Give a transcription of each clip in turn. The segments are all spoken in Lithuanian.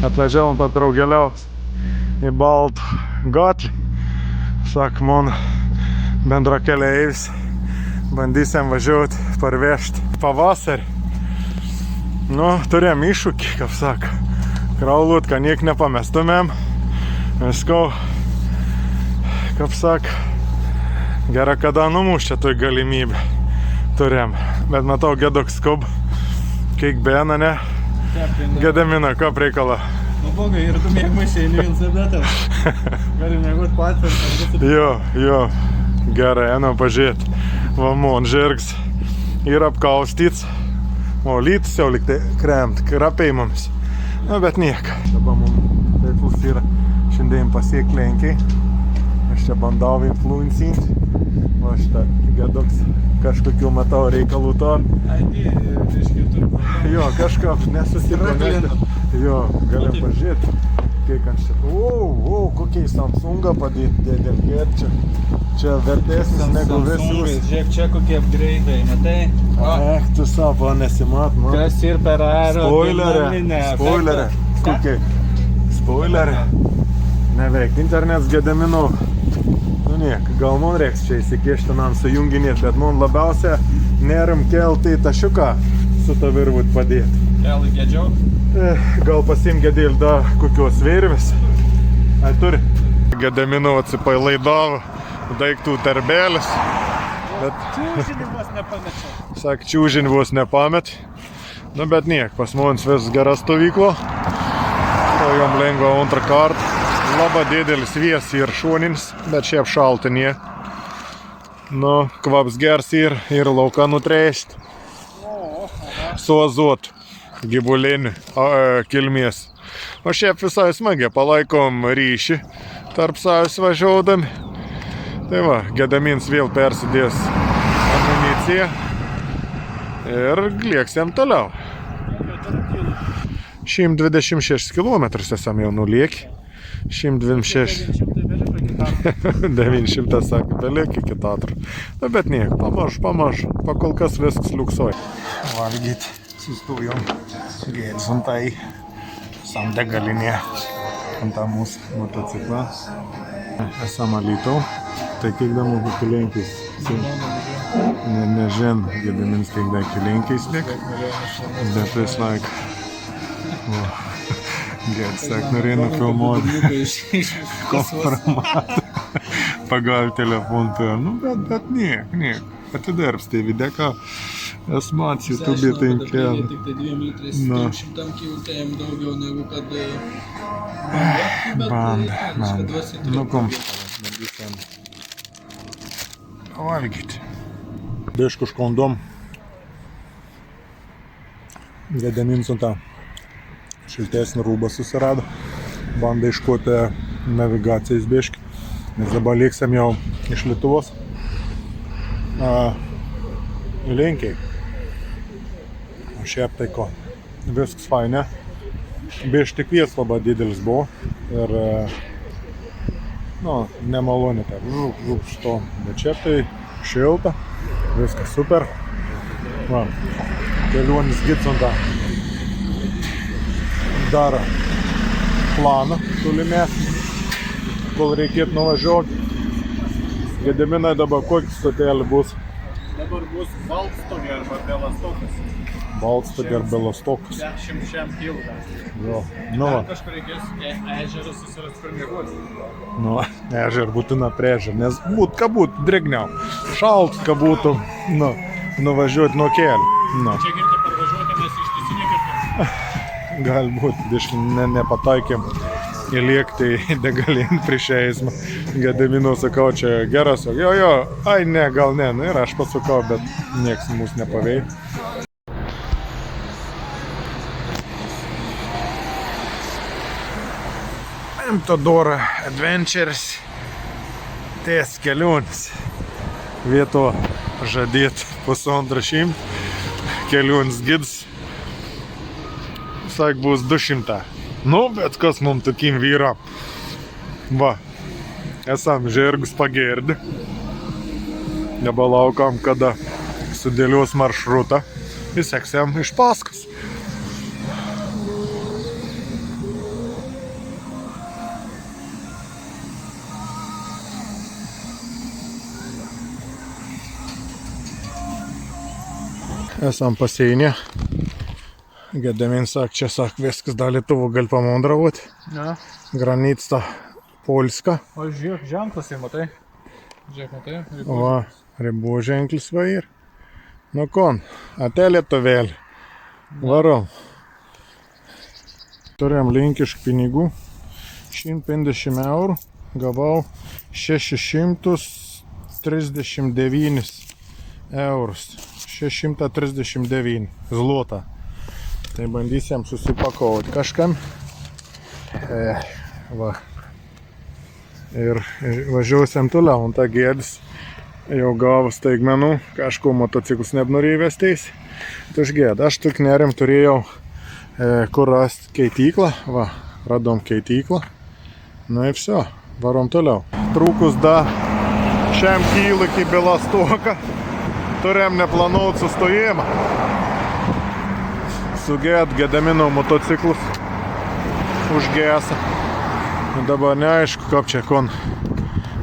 Atvažiavom patraugėliaus į Baltų gatvę. Sak, man bendrakeleivis. Bandysim važiuoti, parvežti pavasarį. Nu, turėjom iššūkį, kaip sako. Kraulūt, kad niek nepamestumėm. Viskau, kaip sako, gera, kada numuščia toj galimybę. Turėjom. Bet matau, gedoks skub. Kiek bėna, ne? Gedamina, ką reikala? Nu, bogai, ir tu mėg maišiai, ne vėl sabėtas. Galim mėgot patys. Jo, gerai, einam pažiūrėt. Va, mon žirgs yra apkaustyts. O, lytis jau liktai kremt, krapėjimams. Nu, bet nieka. Dabar mums teiklus yra šiandien pasiek Lenkiai. Aš čia bandau influencinti. O šitą gedoks kažkokių matau reikalų to. Jo, kažką nesusipranėti. Jo, galim pažiūrėti. Kiek ant šitą. Wow, kokiai Samsungą padėti dėdėm gerčia. Čia vertesnis negu visus. Žiūrėk, čia kokie upgrade'ai, matai? Tu savo nesimat, man. Kas ir per aerodinaminę. Spoilerė. Kokiai? Spoilerė. Neveik, internets Gedamino. Nu niek, gal man reiks čia įsikišti man sujunginėti, bet man labiausia nerim kelti į tašiuką su ta virvut padėti. Kelai gedžiau? Gal pasim gedėl da kokios virvis. Ai turi? Gedamino atsipailaidavo daiktų tarbėlis. Bet... Čiūžinį vos nepamečiau. Sak, čiūžinį vos nepamet. Nu bet niek, pas mums vis gera stovykla. O jom lengva antrą kartą. Laba didelis vies ir šoninis, bet šiaip šalta nie. Nu, kvaps gers ir lauka nutrėšt. Su azotu gyvuliniu kilmės. O šiaip visai smagiai palaikom ryšį tarp savęs važiuodami. Tai va, Gedamins vėl persidės amuniciją ir lieksim toliau. 126 km esam jau nulieki. 126. 900 sakė, beliek iki Tatrų. Nu, bet niek, pamažu. Pakol kas viskas liuksuoja. Valgyt, sustojom. Gėdsom tai sam degalinė. Ant tą mūsų motociklą. Esam Alytau. Tai kiek damų kilenkiais. Nežin, Gedamins kiek da kilenkiais liek. Bet vis laik. Gėd, sak, norėjau nufilmuoti konformatą pagal telefoną. Nu, bet niek. Atidarbs tai videką. Es mats YouTube tai kėlė. Tik tai 2 metrais 100 kiltėjim daugiau negu kad banda. Nu, kom. Valgyti. Dėškus kondom. Gedamins ant tą. Šiltesnį rūbą susirado. Banda iškoti navigacijas biški. Nes dabar lieksim jau iš Lietuvos. Į Lenkiai. O šiaip tai ko. Viskas fainė. Biš tik vies labai didelis buvo. Ir nemaloni tai. Što. Bet šiaip tai šilta. Viskas super. Va. Kelionis Gitsonda. Daro planą tolimesnį, kol reikėtų nuvažiuoti. Gediminai dabar kokį stotelį bus? Dabar bus Baltstogė arba Belastokas. Baltstogė ar Belastokas. Šiam kildą. Jo, nu va. Kažkur reikės ežerą susirast kur mėgoti. Nu, ežer būtina prie ežer, nes ką būtų drėgniau. Šalt, ką būtų, nuvažiuoti nuo kelių. Čia girti parvažiuoti, mes ištisinį girti. Galbūt, biškai nepataikėm įliekti į degalinį prieš eismą. Gedamino sakau, čia geras, jo, ai ne, gal ne, ir aš pasukau, bet nieks mūsų nepavei. Emtodora Adventures ties kelionis. Vieto žadėt 150 kelionis gids. Sak, bus 200. Nu, bet kas mums tokim vyram. Va, esam žirgus pagirdi. Dabar laukam, kada sudėlios maršrutą ir seksim iš paskos. esam pasienyje. Gedemin sak, čia sak, viskas da Lietuvo gali pamondravot. Ja. Granitsta Polska. O žiūrėk, ženklas jau matai. Žiūrėk, matai. Va, ribų ženklis va ir. Nu kon, ate Lietuvėlį. Varom. Turėjom linkišk pinigų. 150 eurų. Gavau 639 eurus. 639 zlotą. Tai bandysim susipakovoti kažkam. Va. Ir važiuosim toliau. Un ta gėdis jau gavo staigmenų. Kažko motociklus nenorėjo vesteis. Tai gėda. Aš tik nerim turėjau kur rasti keityklą. Va, radom keityklą. Nu ir все. Varom toliau. Trūkus da šiam kyl iki Belastoka. Turėjom neplanuot sustojimą. Sugėd Gedamino motociklus. Užgėsa. Dabar neaišku, kaip čia kon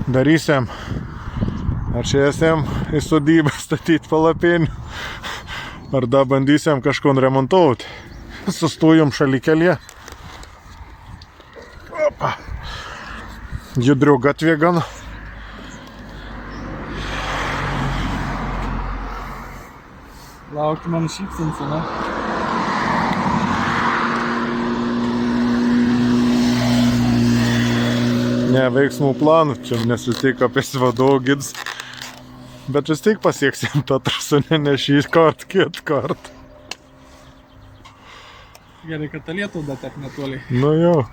darysim. Ar čia esam į sodybą statyti palapinių. Ar da bandysim kažkon remontuoti. Sustojom šalikelėje. Opa. Judrių gatvė gana. Laukiu man šypsansi, ne? Ne, veiksmų planų, čia nesutik apie vadovų gidus. Bet vis tik pasieksim tą trasą, ne šį kartą, kitą kartą. Gerai, kad ta Lietuva taip netoliai. Nu jau.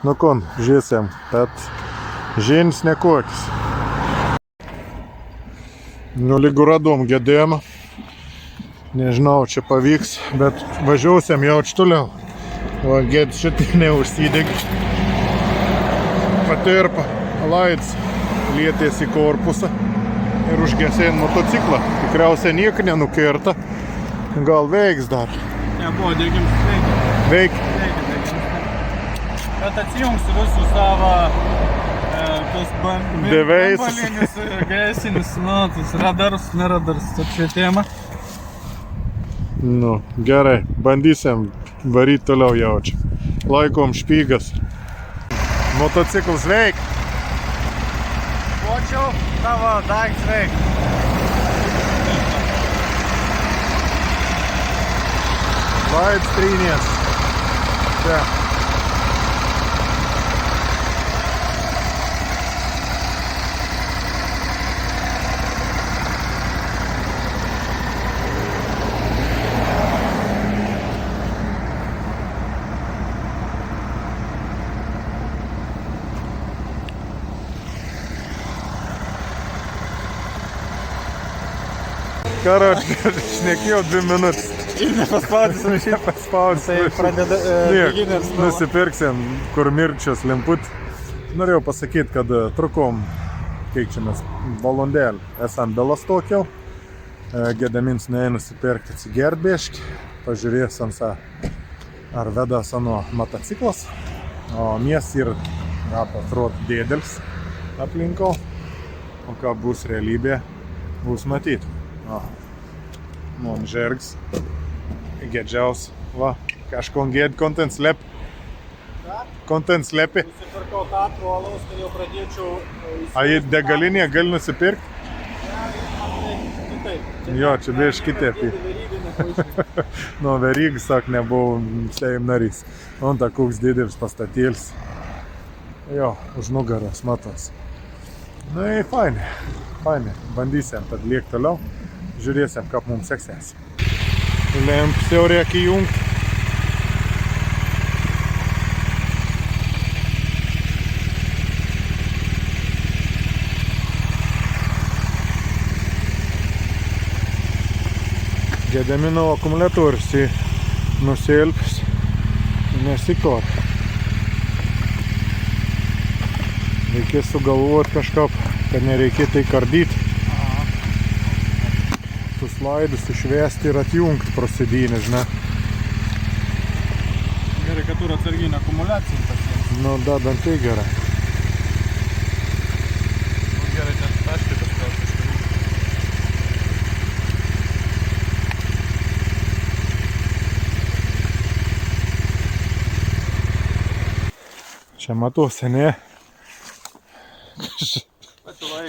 Nu kon, žiūrėsim, bet žinis nekokis. Nu lygu radom Gedėmą. Nežinau, čia pavyks, bet važiuosim jau čia toliau. Va, Gedis šitai neužsidegi. Patirpa, laids, lietės į korpusą ir užgesė motociklą. Tikriausiai nieko nenukirta. Gal veiks dar. Ne, buvo, dėgims veikia. Veikia. Bet atsijungsiu visus savo tos Deveisus. gaisinius, tos radarus, neradarus apšvietėjimą. Nu, gerai, bandysim varyti toliau jaučiu. Laikom špygas. Motociklas veik. Počio, tavo daiktas veik. Laids trynės. Čia. Karoč, šnekėjau 2 minutės. Ir nepaspaudys rašyti. Nepaspaudys. Tai pradeda beginners. Nusipirksim, kur mirčios lemput. Norėjau pasakyti, kad trukom, kiek čia mes, valandėlį. Esam Belastokiau. Gedamins nuėjo nusipirkti atsigert biškį. Pažiūrėsim, ar veda sano motociklas. O mies ir, atrodo, dėdelis aplinko. O ką bus realybė, bus matyti. Man žergs. Gedžiaus. Va, kažkon gėd kontent slepi. Kontent slepi. Nusipirkau tą trolaus, kad jau pradėčiau... A į degalinėje gali nusipirkti? Jo, čia bėž kitaip. Nu, verygai, sak, nebuvau Seim narys. On ta koks didelis pastatėlis. Jo, už nugaros, matos. Nu, fainai. Fainai. Bandysim tad liek toliau. Žiūrėsim, kaip mums seksės. Lemps jau reikia įjungti. Gedamino akumuliatorius nusilps, nesikor. Reikės sugalvoti kažką, kad nereikėtų įkardyti. Laidus išvesti ir atjungti prasidynį, žinai. Gerai, kad turi atsarginę akumuliaciją pasiimti. Nu, da, bent tai gerai. Gerai, ten taškikas gal kažkaip. Čia matosi, ne?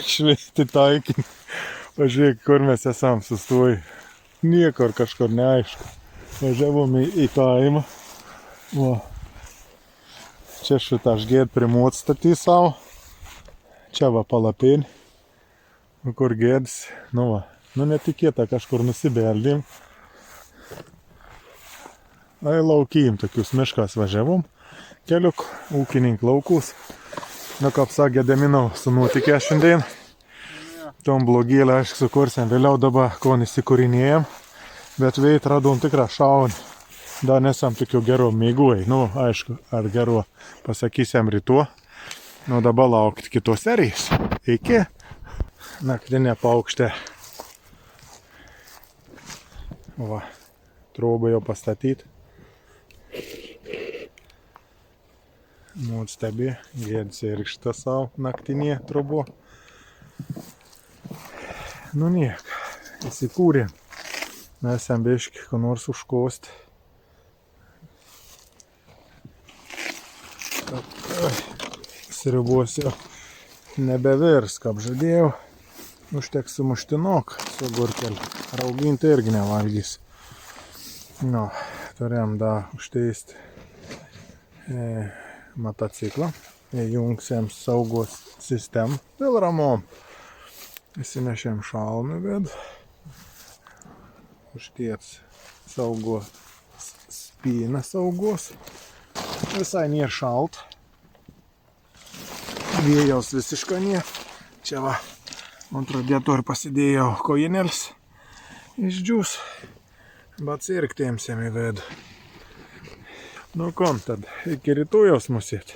Šveiti taikinį. Pažiūrėk, kur mes esam sustoję. Niekur kažkur neaišku. Važiavom į kaimą. Va. Čia šitą aš gėd primot statį savo. Čia va palapėlį. Nu kur gėdis. Nu va. Nu netikėta kažkur nusibeldėm. Ai laukėjim tokius miškas važiavom. Keliuk ūkininkų laukus. Nu kaip sakė Gedeminau, su nutikė šiandien. Tom blogėlę, aišku, sukursim vėliau dabar, ko nesikūrinėjom. Bet veit radom tikrą šaunį. Dar nesam tokių gerų mėgoj. Nu, aišku, ar gerų pasakysim rytuo. Nu, dabar laukti kitos serijos. Iki. Naktinė paukštė. Va, trobą jau pastatyti. Mūd stebi, gėdis ir šitą savo naktinė trobo. Nu niek, įsikūrėm. Mes jam biški, ko nors užkost. Sriubosiu nebevirs, kaip žadėjau. Užteks sumuštinok su gurkeliu. Rauginti irgi nevalgys. Nu, turėjom dar užteisti motociklą. Įjungsim saugos sistemą. Vėl ramom. Įsinešėm šalmį, bet užties saugos spyną saugos. Visai nėra šalt. Vėjaus visiškai nėra. Čia va, ant radiatorių pasidėjau kojinėlis. Išdžiūs. Bet sirgtėmsim į vidų. Nu kom tad, iki rytojaus musėt.